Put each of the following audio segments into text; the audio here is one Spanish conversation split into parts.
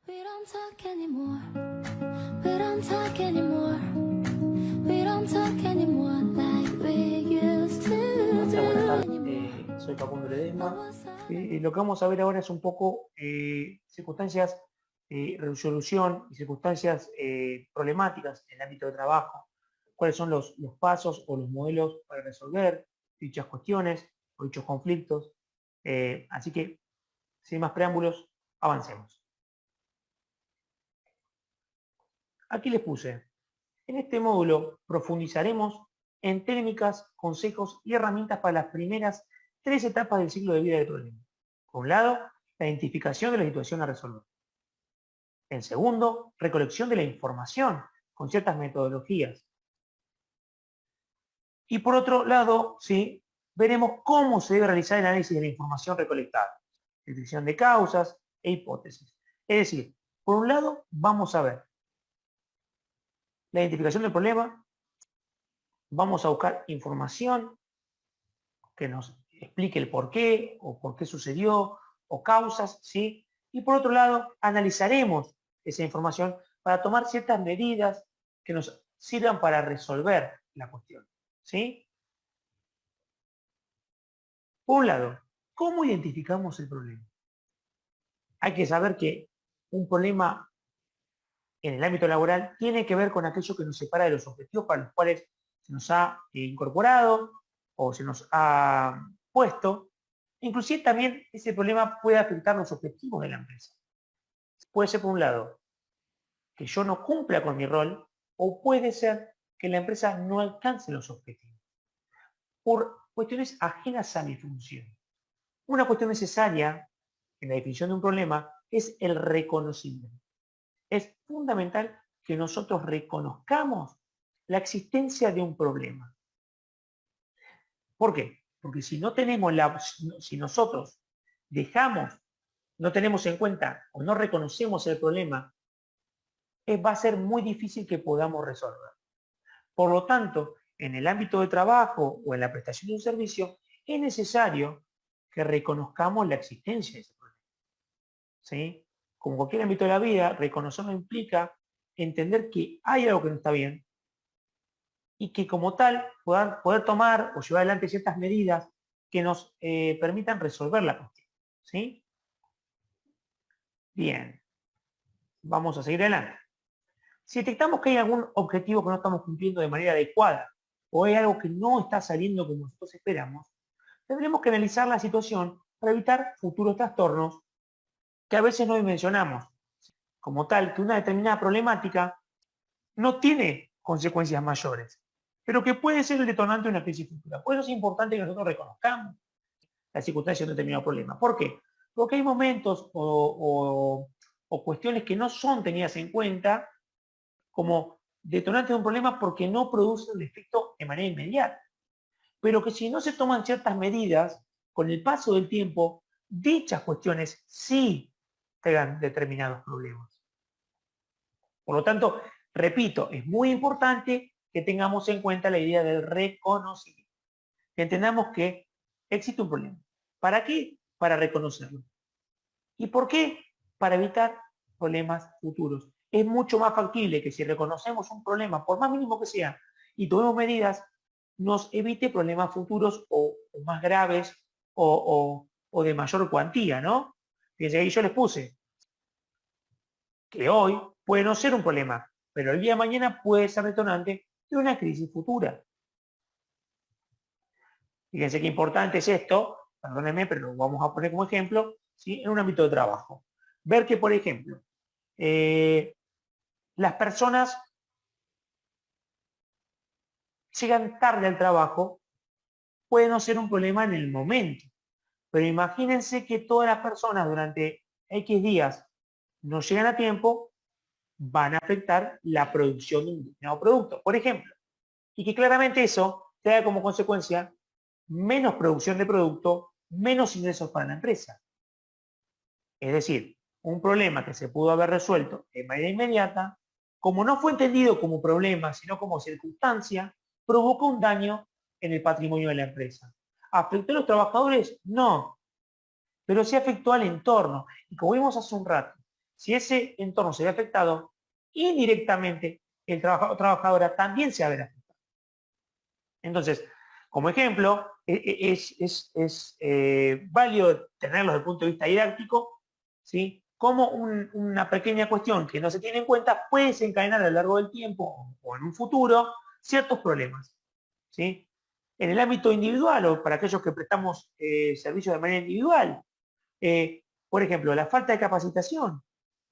We don't talk anymore. We don't talk anymore. We don't talk anymore like we used to Hola, buenas tardes. do. Soy Facundo Ledesma. Lo que vamos a ver ahora es un poco circunstancias de resolución y circunstancias problemáticas en el ámbito de trabajo. Cuáles son los pasos o los modelos para resolver dichas cuestiones o dichos conflictos. Así que, sin más preámbulos, avancemos. Aquí les puse. En este módulo profundizaremos en técnicas, consejos y herramientas para las primeras 3 etapas del ciclo de vida del problema. Por un lado, la identificación de la situación a resolver. En segundo, recolección de la información con ciertas metodologías. Y por otro lado, ¿sí?, veremos cómo se debe realizar el análisis de la información recolectada, detección de causas e hipótesis. Es decir, por un lado, vamos a ver la identificación del problema, vamos a buscar información que nos explique el por qué o por qué sucedió o causas, ¿sí? Y por otro lado, analizaremos esa información para tomar ciertas medidas que nos sirvan para resolver la cuestión, ¿sí? Por un lado, ¿cómo identificamos el problema? Hay que saber que un problema en el ámbito laboral tiene que ver con aquello que nos separa de los objetivos para los cuales se nos ha incorporado o se nos ha puesto. Inclusive también ese problema puede afectar los objetivos de la empresa. Puede ser, por un lado, que yo no cumpla con mi rol, o puede ser que la empresa no alcance los objetivos por cuestiones ajenas a mi función. Una cuestión necesaria en la definición de un problema es el reconocimiento. Es fundamental que nosotros reconozcamos la existencia de un problema. ¿Por qué? Porque si nosotros no tenemos en cuenta o no reconocemos el problema, va a ser muy difícil que podamos resolver. Por lo tanto, en el ámbito de trabajo o en la prestación de un servicio, es necesario que reconozcamos la existencia de ese problema, ¿sí? Como cualquier ámbito de la vida, reconocerlo implica entender que hay algo que no está bien y que como tal poder tomar o llevar adelante ciertas medidas que nos permitan resolver la cuestión, ¿sí? Bien, vamos a seguir adelante. Si detectamos que hay algún objetivo que no estamos cumpliendo de manera adecuada o hay algo que no está saliendo como nosotros esperamos, tendremos que analizar la situación para evitar futuros trastornos que a veces no dimensionamos. Como tal, que una determinada problemática no tiene consecuencias mayores, pero que puede ser el detonante de una crisis futura. Por eso es importante que nosotros reconozcamos la circunstancia de un determinado problema. ¿Por qué? Porque hay momentos o cuestiones que no son tenidas en cuenta como detonantes de un problema porque no producen un efecto de manera inmediata. Pero que si no se toman ciertas medidas, con el paso del tiempo, dichas cuestiones sí tengan determinados problemas. Por lo tanto, repito, es muy importante que tengamos en cuenta la idea del reconocimiento. Que entendamos que existe un problema. ¿Para qué? Para reconocerlo. ¿Y por qué? Para evitar problemas futuros. Es mucho más factible que si reconocemos un problema, por más mínimo que sea, y tomemos medidas, nos evite problemas futuros o más graves o de mayor cuantía, ¿no? Fíjense, ahí yo les puse que hoy puede no ser un problema, pero el día de mañana puede ser detonante de una crisis futura. Fíjense qué importante es esto, perdónenme, pero lo vamos a poner como ejemplo, ¿sí?, en un ámbito de trabajo. Ver que, por ejemplo, las personas llegan tarde al trabajo, puede no ser un problema en el momento, pero imagínense que todas las personas durante X días no llegan a tiempo, van a afectar la producción de un determinado producto, por ejemplo, y que claramente eso trae como consecuencia menos producción de producto, menos ingresos para la empresa. Es decir, un problema que se pudo haber resuelto de manera inmediata, como no fue entendido como problema, sino como circunstancia, provocó un daño en el patrimonio de la empresa. ¿Afectó a los trabajadores? No, pero sí afectó al entorno. Y como vimos hace un rato, si ese entorno se ve afectado, indirectamente el trabajador o trabajadora también se va a ver afectado. Entonces, como ejemplo, es válido tenerlo desde el punto de vista didáctico, ¿sí? Como una pequeña cuestión que no se tiene en cuenta puede desencadenar a lo largo del tiempo o en un futuro ciertos problemas, ¿sí? En el ámbito individual o para aquellos que prestamos servicios de manera individual, por ejemplo, la falta de capacitación,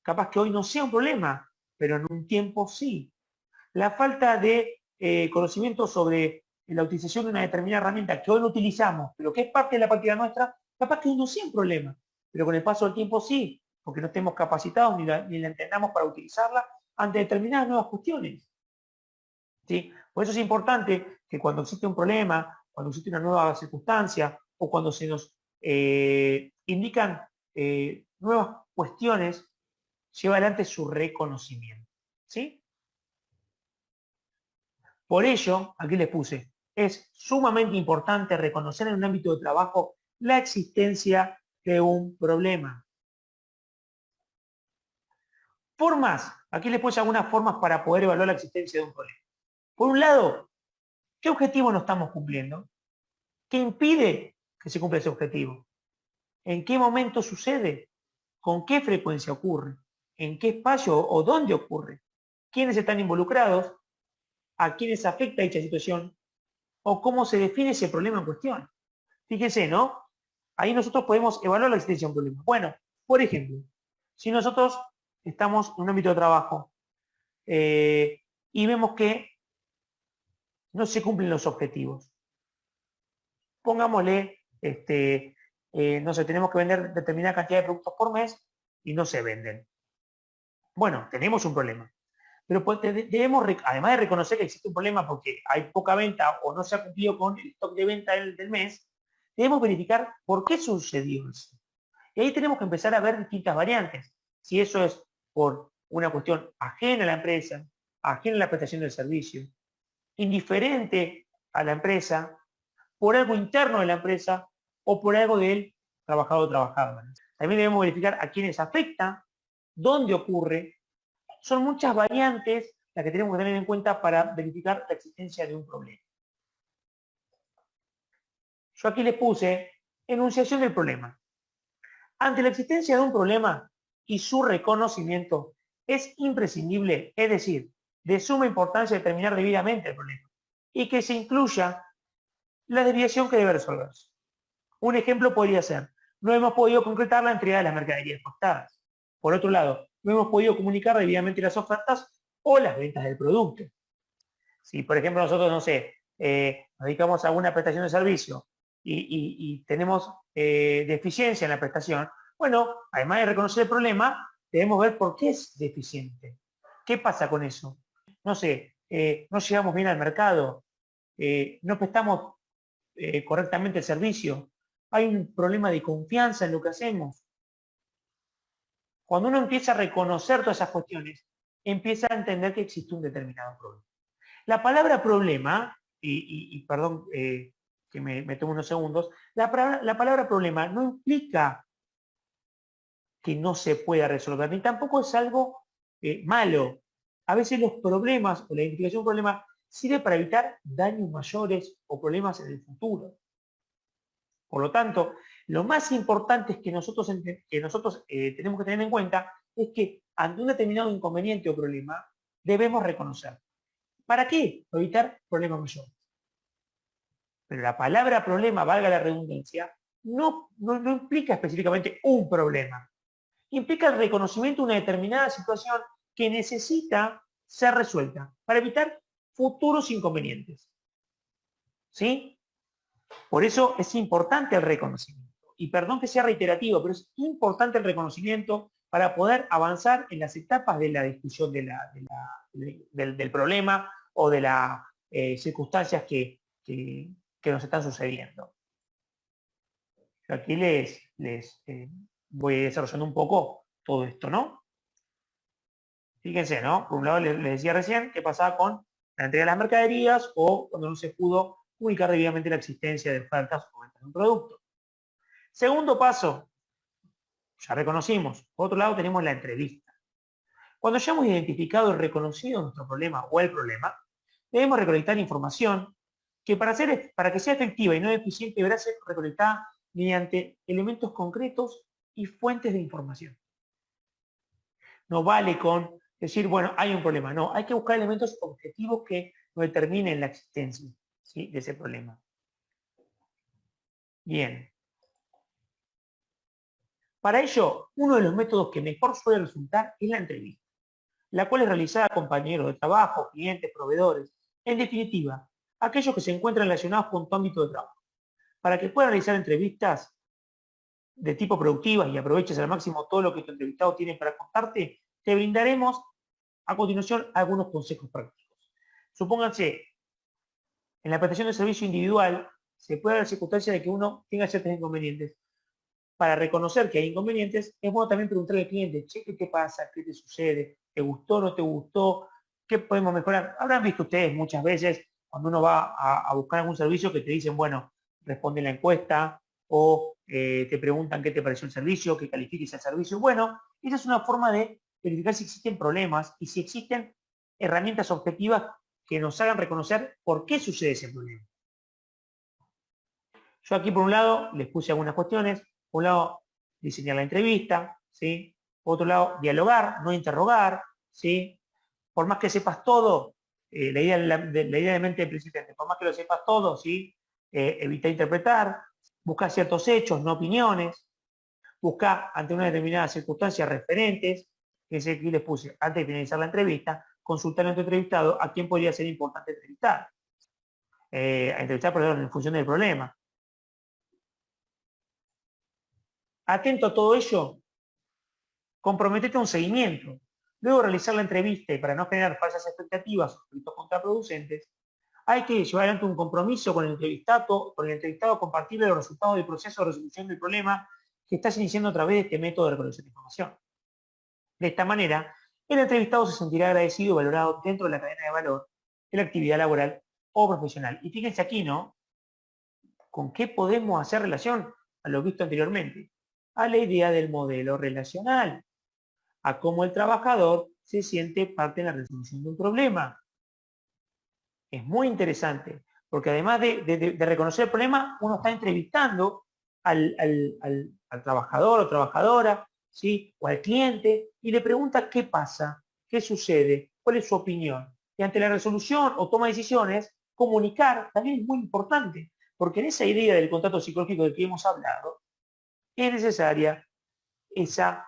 capaz que hoy no sea un problema, pero en un tiempo sí. La falta de conocimiento sobre la utilización de una determinada herramienta que hoy no utilizamos, pero que es parte de la práctica nuestra, capaz que hoy no sea un problema, pero con el paso del tiempo sí, porque no estemos capacitados ni la entendamos para utilizarla ante determinadas nuevas cuestiones. ¿Sí? Por eso es importante que cuando existe un problema, cuando existe una nueva circunstancia o cuando se nos indican nuevas cuestiones, lleva adelante su reconocimiento. ¿Sí? Por ello, aquí les puse, es sumamente importante reconocer en un ámbito de trabajo la existencia de un problema. Formas, aquí les puse algunas formas para poder evaluar la existencia de un problema. Por un lado, ¿qué objetivo no estamos cumpliendo? ¿Qué impide que se cumpla ese objetivo? ¿En qué momento sucede? ¿Con qué frecuencia ocurre? ¿En qué espacio o dónde ocurre? ¿Quiénes están involucrados? ¿A quiénes afecta dicha situación? ¿O cómo se define ese problema en cuestión? Fíjense, ¿no? Ahí nosotros podemos evaluar la existencia de un problema. Bueno, por ejemplo, si nosotros estamos en un ámbito de trabajo y vemos que no se cumplen los objetivos, pongámosle, no sé, tenemos que vender determinada cantidad de productos por mes y no se venden. Bueno, tenemos un problema. Pero pues debemos, además de reconocer que existe un problema porque hay poca venta o no se ha cumplido con el stock de venta del mes, debemos verificar por qué sucedió eso. Y ahí tenemos que empezar a ver distintas variantes. Si eso es por una cuestión ajena a la empresa, ajena a la prestación del servicio, indiferente a la empresa, por algo interno de la empresa o por algo del trabajador o trabajadora. También debemos verificar a quiénes afecta, dónde ocurre. Son muchas variantes las que tenemos que tener en cuenta para verificar la existencia de un problema. Yo aquí les puse enunciación del problema. Ante la existencia de un problema y su reconocimiento, es imprescindible, es decir, de suma importancia determinar debidamente el problema y que se incluya la desviación que debe resolverse. Un ejemplo podría ser, no hemos podido concretar la entrega de las mercaderías pactadas. Por otro lado, no hemos podido comunicar debidamente las ofertas o las ventas del producto. Si, por ejemplo, nosotros, no sé, nos dedicamos a una prestación de servicio y tenemos deficiencia en la prestación, bueno, además de reconocer el problema, debemos ver por qué es deficiente. ¿Qué pasa con eso? No sé, no llegamos bien al mercado, no prestamos correctamente el servicio, hay un problema de confianza en lo que hacemos. Cuando uno empieza a reconocer todas esas cuestiones, empieza a entender que existe un determinado problema. La palabra problema, y perdón que me tomo unos segundos, la palabra problema no implica que no se pueda resolver, ni tampoco es algo malo. A veces los problemas o la identificación de un problema sirve para evitar daños mayores o problemas en el futuro. Por lo tanto, lo más importante es que nosotros tenemos que tener en cuenta es que ante un determinado inconveniente o problema debemos reconocer. ¿Para qué? Para evitar problemas mayores. Pero la palabra problema, valga la redundancia, no implica específicamente un problema. Implica el reconocimiento de una determinada situación que necesita ser resuelta para evitar futuros inconvenientes. ¿Sí? Por eso es importante el reconocimiento. Y perdón que sea reiterativo, pero es importante el reconocimiento para poder avanzar en las etapas de la discusión del problema o de las circunstancias que nos están sucediendo. Yo aquí les voy desarrollando un poco todo esto, ¿no? Fíjense, ¿no? Por un lado les decía recién qué pasaba con la entrega de las mercaderías o cuando no se pudo comunicar debidamente la existencia de ofertas o ventas de un producto. Segundo paso, ya reconocimos. Por otro lado tenemos la entrevista. Cuando ya hemos identificado y reconocido nuestro problema o el problema, debemos recolectar información que para que sea efectiva y no eficiente deberá ser recolectada mediante elementos concretos y fuentes de información. No vale con decir, bueno, hay un problema. No, hay que buscar elementos objetivos que no determinen la existencia, ¿sí?, de ese problema. Bien. Para ello, uno de los métodos que mejor suele resultar es la entrevista, la cual es realizada a compañeros de trabajo, clientes, proveedores, en definitiva, aquellos que se encuentran relacionados con tu ámbito de trabajo. Para que puedas realizar entrevistas de tipo productivas y aproveches al máximo todo lo que tu entrevistado tiene para contarte, te brindaremos a continuación algunos consejos prácticos. Supónganse, en la prestación de servicio individual se puede dar la circunstancia de que uno tenga ciertos inconvenientes. Para reconocer que hay inconvenientes, es bueno también preguntarle al cliente, che, ¿qué te pasa? ¿Qué te sucede? ¿Te gustó? ¿No te gustó? ¿Qué podemos mejorar? Habrán visto ustedes muchas veces cuando uno va a buscar algún servicio que te dicen, bueno, responde la encuesta o te preguntan qué te pareció el servicio, que califiques el servicio. Bueno, esa es una forma de verificar si existen problemas y si existen herramientas objetivas que nos hagan reconocer por qué sucede ese problema. Yo aquí por un lado les puse algunas cuestiones. Por un lado, diseñar la entrevista, ¿sí? Por otro lado, dialogar, no interrogar, ¿sí? Por más que sepas todo, la idea de mente del principiante, por más que lo sepas todo, ¿sí? Evita interpretar, busca ciertos hechos, no opiniones, busca ante una determinada circunstancia referentes, que es el que les puse antes de finalizar la entrevista, consultar a tu entrevistado a quién podría ser importante entrevistar. A entrevistar, perdón, en función del problema. Atento a todo ello, comprometete a un seguimiento. Luego de realizar la entrevista y para no generar falsas expectativas o conflictos contraproducentes, hay que llevar adelante un compromiso con el entrevistado compartirle los resultados del proceso de resolución del problema que estás iniciando a través de este método de recolección de información. De esta manera, el entrevistado se sentirá agradecido y valorado dentro de la cadena de valor de la actividad laboral o profesional. Y fíjense aquí, ¿no? ¿Con qué podemos hacer relación a lo visto anteriormente? A la idea del modelo relacional, a cómo el trabajador se siente parte de la resolución de un problema. Es muy interesante, porque además de reconocer el problema, uno está entrevistando al trabajador o trabajadora, ¿sí?, o al cliente, y le pregunta qué pasa, qué sucede, cuál es su opinión. Y ante la resolución o toma de decisiones, comunicar también es muy importante, porque en esa idea del contrato psicológico del que hemos hablado, es necesaria esa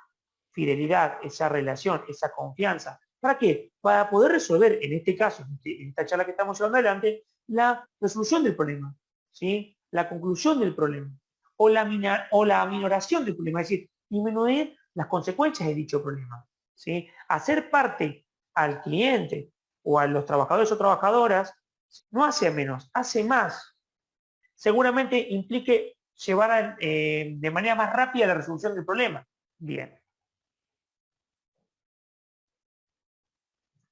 fidelidad, esa relación, esa confianza. ¿Para qué? Para poder resolver, en este caso, en esta charla que estamos llevando adelante, la resolución del problema, ¿sí?, la conclusión del problema, o la aminoración del problema, es decir, disminuir las consecuencias de dicho problema, ¿sí? Hacer parte al cliente o a los trabajadores o trabajadoras no hace menos, hace más. Seguramente implique llevar de manera más rápida la resolución del problema. Bien.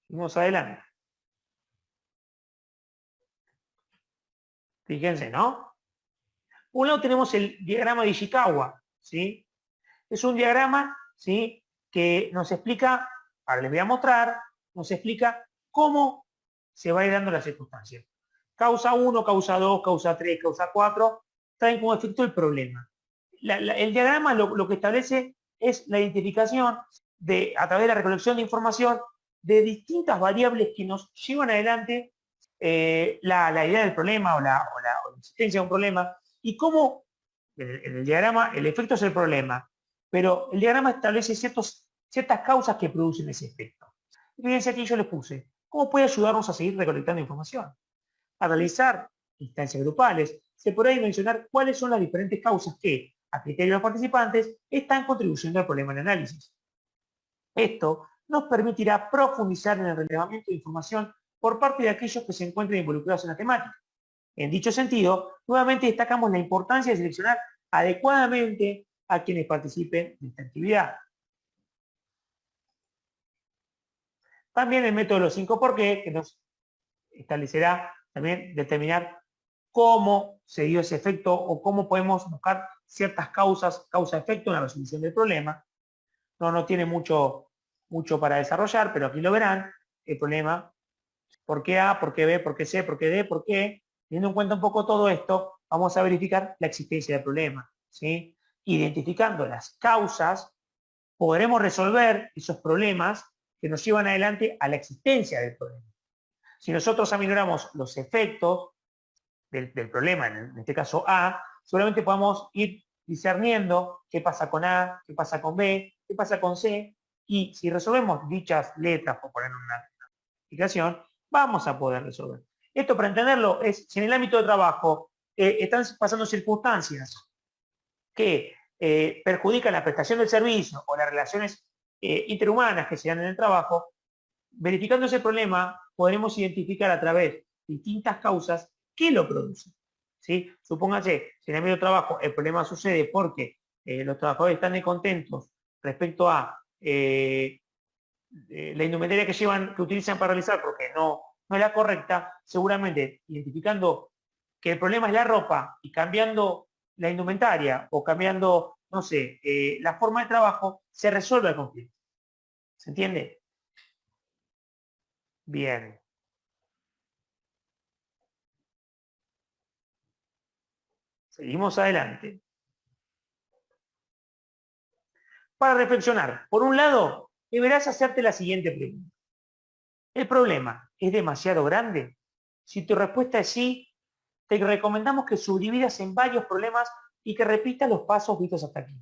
Vamos adelante. Fíjense, ¿no? Por un lado tenemos el diagrama de Ishikawa, ¿sí? Es un diagrama, ¿sí?, que nos explica, ahora les voy a mostrar, nos explica cómo se va a ir dando la circunstancia. Causa 1, causa 2, causa 3, causa 4, traen como efecto el problema. El diagrama lo que establece es la identificación a través de la recolección de información de distintas variables que nos llevan adelante la idea del problema o la existencia de un problema, y cómo en el diagrama el efecto es el problema, pero el diagrama establece ciertas causas que producen ese efecto. Fíjense aquí yo les puse, ¿cómo puede ayudarnos a seguir recolectando información? A realizar instancias grupales, se podrá dimensionar cuáles son las diferentes causas que, a criterio de los participantes, están contribuyendo al problema en análisis. Esto nos permitirá profundizar en el relevamiento de información por parte de aquellos que se encuentren involucrados en la temática. En dicho sentido, nuevamente destacamos la importancia de seleccionar adecuadamente a quienes participen de esta actividad. También el método de los 5 por qué, que nos establecerá también determinar cómo se dio ese efecto o cómo podemos buscar ciertas causas, causa-efecto, una resolución del problema. No tiene mucho para desarrollar, pero aquí lo verán, el problema, por qué A, por qué B, por qué C, por qué D, por qué. Teniendo en cuenta un poco todo esto, vamos a verificar la existencia del problema, ¿sí? Identificando las causas, podremos resolver esos problemas que nos llevan adelante a la existencia del problema. Si nosotros aminoramos los efectos del problema, en este caso A, solamente podemos ir discerniendo qué pasa con A, qué pasa con B, qué pasa con C, y si resolvemos dichas letras, por poner una explicación, vamos a poder resolver. Esto, para entenderlo, es si en el ámbito de trabajo están pasando circunstancias que perjudican la prestación del servicio o las relaciones interhumanas que se dan en el trabajo, verificando ese problema, podremos identificar a través de distintas causas qué lo produce. ¿Sí? Supóngase, si en el medio de trabajo el problema sucede porque los trabajadores están descontentos respecto a la indumentaria que utilizan para realizar porque no es la correcta, seguramente identificando que el problema es la ropa y cambiando la indumentaria o cambiando, no sé, la forma de trabajo, se resuelve el conflicto. ¿Se entiende? Bien. Seguimos adelante. Para reflexionar, por un lado, deberás hacerte la siguiente pregunta. ¿El problema es demasiado grande? Si tu respuesta es sí, te recomendamos que subdividas en varios problemas y que repitas los pasos vistos hasta aquí.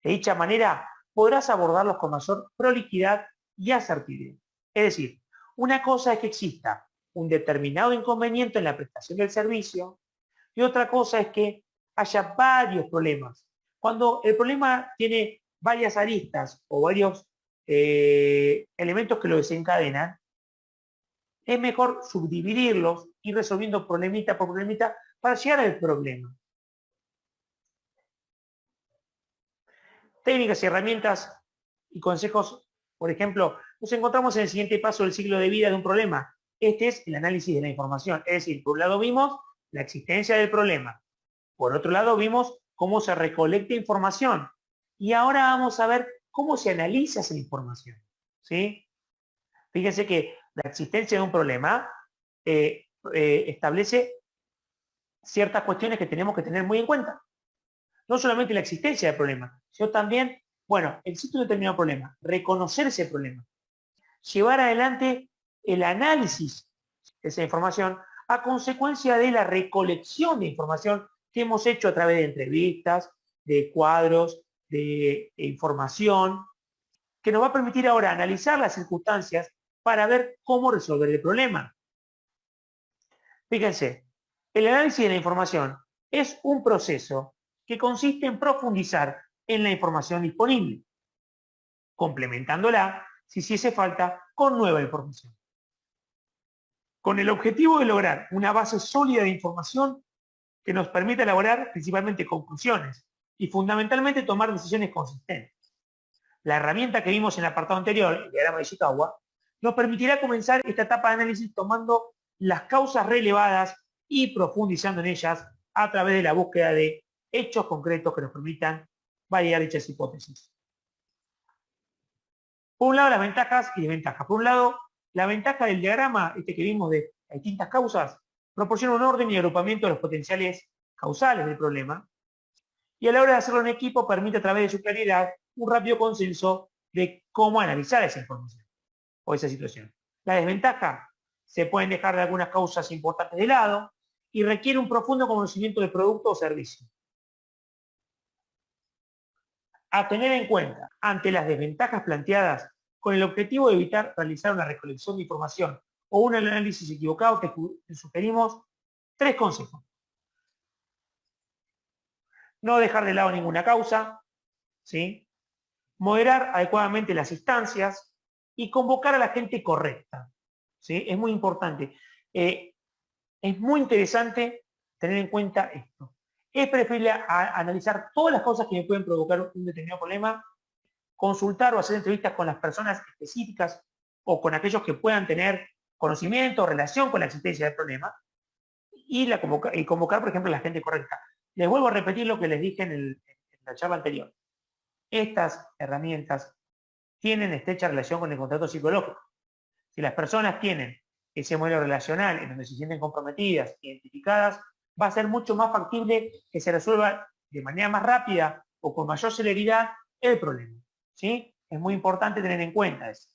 De dicha manera, podrás abordarlos con mayor prolijidad y asertividad. Es decir, una cosa es que exista un determinado inconveniente en la prestación del servicio y otra cosa es que haya varios problemas. Cuando el problema tiene varias aristas o varios elementos que lo desencadenan, es mejor subdividirlos y resolviendo problemita por problemita para llegar al problema. Técnicas y herramientas y consejos, por ejemplo, nos encontramos en el siguiente paso del ciclo de vida de un problema. Este es el análisis de la información. Es decir, por un lado vimos la existencia del problema. Por otro lado vimos cómo se recolecta información. Y ahora vamos a ver cómo se analiza esa información. ¿Sí? Fíjense que la existencia de un problema establece ciertas cuestiones que tenemos que tener muy en cuenta. No solamente la existencia del problema, sino también, bueno, existe un determinado problema, reconocer ese problema, llevar adelante el análisis de esa información a consecuencia de la recolección de información que hemos hecho a través de entrevistas, de cuadros, de información, que nos va a permitir ahora analizar las circunstancias para ver cómo resolver el problema. Fíjense, el análisis de la información es un proceso que consiste en profundizar en la información disponible, complementándola, si hiciese falta, con nueva información. Con el objetivo de lograr una base sólida de información que nos permita elaborar principalmente conclusiones y fundamentalmente tomar decisiones consistentes. La herramienta que vimos en el apartado anterior, el diagrama de Ishikawa, nos permitirá comenzar esta etapa de análisis tomando las causas relevadas y profundizando en ellas a través de la búsqueda de hechos concretos que nos permitan validar dichas hipótesis. Por un lado, las ventajas y desventajas. Por un lado, la ventaja del diagrama, este que vimos de distintas causas, proporciona un orden y agrupamiento de los potenciales causales del problema. Y a la hora de hacerlo en equipo, permite a través de su claridad un rápido consenso de cómo analizar esa información o esa situación. La desventaja, se pueden dejar de algunas causas importantes de lado y requiere un profundo conocimiento del producto o servicio. A tener en cuenta ante las desventajas planteadas con el objetivo de evitar realizar una recolección de información o un análisis equivocado, te sugerimos 3 consejos. No dejar de lado ninguna causa, ¿sí? Moderar adecuadamente las instancias y convocar a la gente correcta, ¿sí? Es muy importante. Es muy interesante tener en cuenta esto. Es preferible analizar todas las cosas que me pueden provocar un determinado problema, consultar o hacer entrevistas con las personas específicas o con aquellos que puedan tener conocimiento o relación con la existencia del problema y convocar, por ejemplo, a la gente correcta. Les vuelvo a repetir lo que les dije en el en la charla anterior, estas herramientas tienen estrecha relación con el contrato psicológico. Si las personas tienen ese modelo relacional en donde se sienten comprometidas, identificadas, va a ser mucho más factible que se resuelva de manera más rápida o con mayor celeridad el problema. ¿Sí? Es muy importante tener en cuenta eso.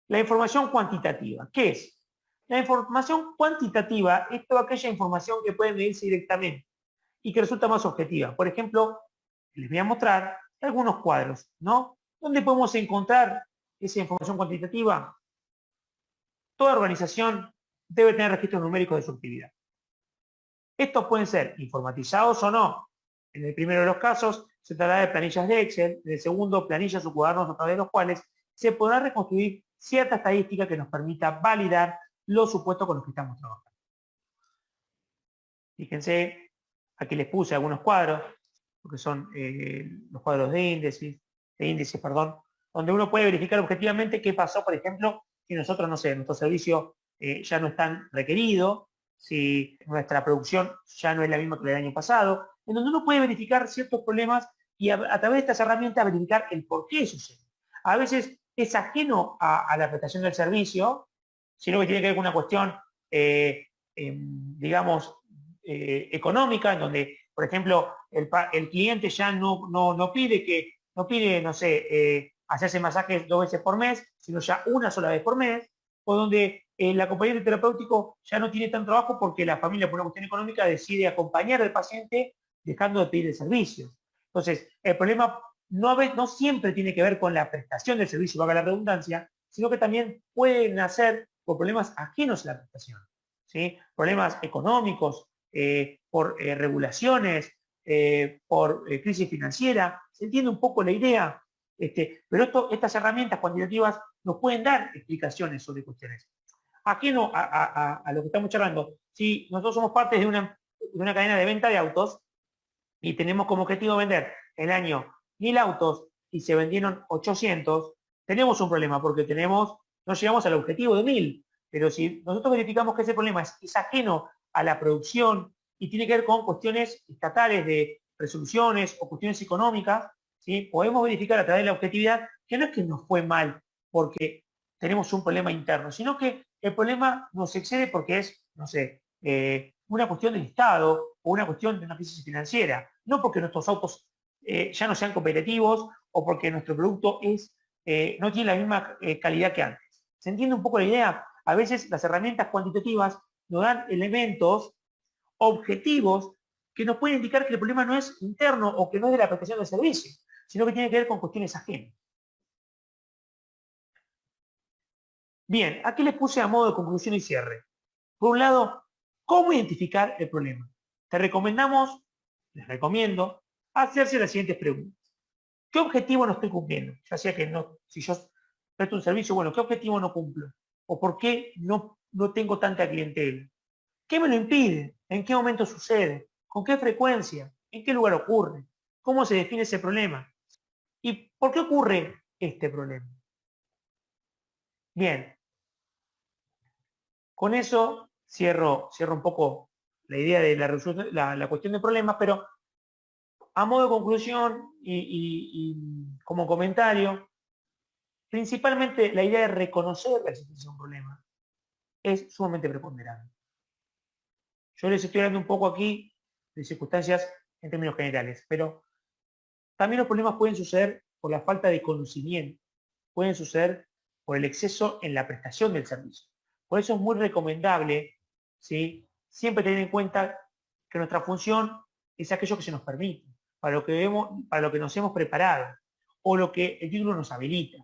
La información cuantitativa, ¿qué es? La información cuantitativa es toda aquella información que puede medirse directamente y que resulta más objetiva. Por ejemplo, les voy a mostrar algunos cuadros, ¿no? ¿Dónde podemos encontrar esa información cuantitativa? Toda organización debe tener registros numéricos de su actividad. Estos pueden ser informatizados o no. En el primero de los casos se tratará de planillas de Excel, en el segundo planillas o cuadernos a través de los cuales se podrá reconstruir cierta estadística que nos permita validar los supuestos con los que estamos trabajando. Fíjense, aquí les puse algunos cuadros, que son los cuadros de índices, donde uno puede verificar objetivamente qué pasó, por ejemplo, si nosotros, no sé, nuestro servicio ya no es tan requerido, si nuestra producción ya no es la misma que el año pasado, en donde uno puede verificar ciertos problemas y a través de estas herramientas verificar el por qué sucede. A veces es ajeno a la prestación del servicio, sino que tiene que ver con una cuestión, digamos, económica, en donde, por ejemplo, el cliente ya no pide, no sé, hacerse masajes 2 veces por mes, sino ya una sola vez por mes, o donde el acompañante terapéutico ya no tiene tanto trabajo porque la familia, por una cuestión económica, decide acompañar al paciente dejando de pedir el servicio. Entonces, el problema no siempre tiene que ver con la prestación del servicio, valga la redundancia, sino que también puede nacer por problemas ajenos a la prestación, ¿sí? Problemas económicos, por regulaciones, por crisis financiera. ¿Se entiende un poco la idea? Pero estas herramientas cuantitativas nos pueden dar explicaciones sobre cuestiones. Ajeno a lo que estamos charlando, si nosotros somos parte de una cadena de venta de autos y tenemos como objetivo vender el año 1000 autos y se vendieron 800, tenemos un problema porque no llegamos al objetivo de 1000. Pero si nosotros verificamos que ese problema es ajeno a la producción y tiene que ver con cuestiones estatales de resoluciones o cuestiones económicas, ¿sí? Podemos verificar a través de la objetividad que no es que nos fue mal porque tenemos un problema interno, sino que el problema nos excede porque es, no sé, una cuestión del Estado o una cuestión de una crisis financiera, no porque nuestros autos ya no sean competitivos o porque nuestro producto no tiene la misma calidad que antes. ¿Se entiende un poco la idea? A veces las herramientas cuantitativas nos dan elementos objetivos que nos pueden indicar que el problema no es interno o que no es de la prestación del servicio, sino que tiene que ver con cuestiones ajenas. Bien, aquí les puse a modo de conclusión y cierre. Por un lado, ¿cómo identificar el problema? Les recomiendo, hacerse las siguientes preguntas. ¿Qué objetivo no estoy cumpliendo? Ya sea que si yo presto un servicio, bueno, ¿qué objetivo no cumplo? ¿O por qué no tengo tanta clientela? ¿Qué me lo impide? ¿En qué momento sucede? ¿Con qué frecuencia? ¿En qué lugar ocurre? ¿Cómo se define ese problema? ¿Y por qué ocurre este problema? Bien, con eso cierro un poco la idea de la cuestión de problemas, pero a modo de conclusión y como comentario, principalmente la idea de reconocer la existencia de un problema es sumamente preponderante. Yo les estoy hablando un poco aquí de circunstancias en términos generales, pero también los problemas pueden suceder por la falta de conocimiento, pueden suceder por el exceso en la prestación del servicio. Por eso es muy recomendable, ¿sí?, siempre tener en cuenta que nuestra función es aquello que se nos permite, para lo que nos hemos preparado, o lo que el título nos habilita,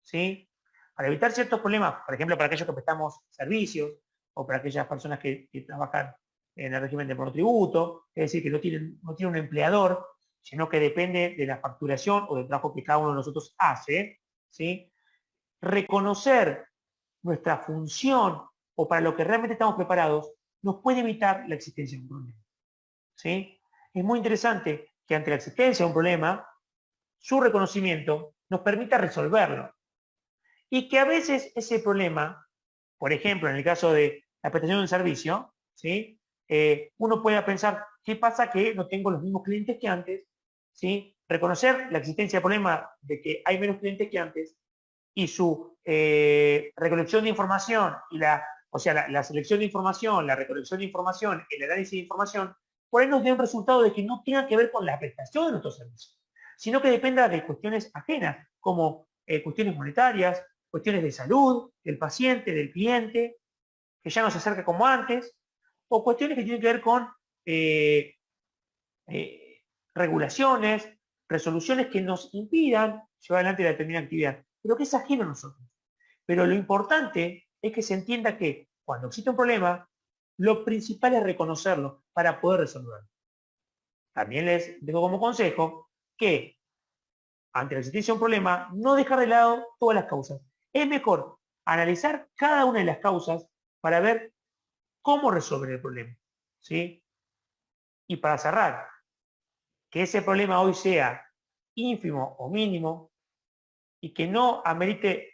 ¿sí? Para evitar ciertos problemas, por ejemplo, para aquellos que prestamos servicios, o para aquellas personas que trabajan en el régimen de monotributo, es decir, que no tienen un empleador, sino que depende de la facturación o del trabajo que cada uno de nosotros hace, ¿sí? Reconocer nuestra función o para lo que realmente estamos preparados nos puede evitar la existencia de un problema, ¿sí? Es muy interesante que ante la existencia de un problema, su reconocimiento nos permita resolverlo. Y que a veces ese problema, por ejemplo, en el caso de la prestación de un servicio, ¿sí?, uno pueda pensar ¿qué pasa que no tengo los mismos clientes que antes? ¿Sí? Reconocer la existencia del problema de que hay menos clientes que antes y su recolección de información y la selección de información, la recolección de información, el análisis de información, por ahí nos dé un resultado de que no tenga que ver con la prestación de nuestros servicios, sino que dependa de cuestiones ajenas, como cuestiones monetarias, cuestiones de salud, del paciente, del cliente, que ya no se acerca como antes, o cuestiones que tienen que ver con eh, eh, regulaciones, resoluciones que nos impidan llevar adelante la determinada actividad, pero que es ajeno a nosotros. Pero lo importante es que se entienda que cuando existe un problema, lo principal es reconocerlo para poder resolverlo. También les dejo como consejo que ante la existencia de un problema, no dejar de lado todas las causas. Es mejor analizar cada una de las causas para ver cómo resolver el problema. ¿Sí? Y para cerrar, que ese problema hoy sea ínfimo o mínimo y que no amerite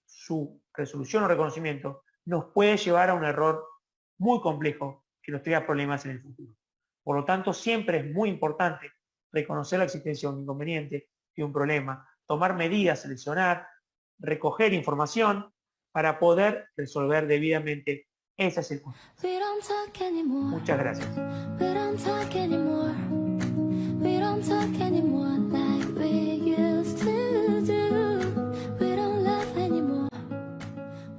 su resolución o reconocimiento, nos puede llevar a un error muy complejo que nos traiga problemas en el futuro. Por lo tanto, siempre es muy importante reconocer la existencia de un inconveniente, de un problema, tomar medidas, seleccionar, recoger información para poder resolver debidamente esas circunstancias. We don't talk anymore. Muchas gracias. We don't talk anymore. We don't talk anymore like we used to do. We don't laugh anymore.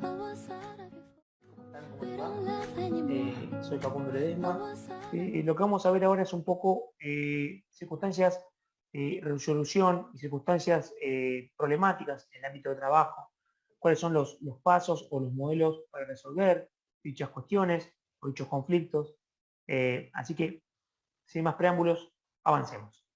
What was out of before? We don't laugh anymore. Soy Facundo What Ledesma. was out Lo que vamos a ver ahora es un poco circunstancias de resolución y circunstancias problemáticas en el ámbito de trabajo. Cuáles son los pasos o los modelos para resolver dichas cuestiones o dichos conflictos. Así que, sin más preámbulos, avancemos.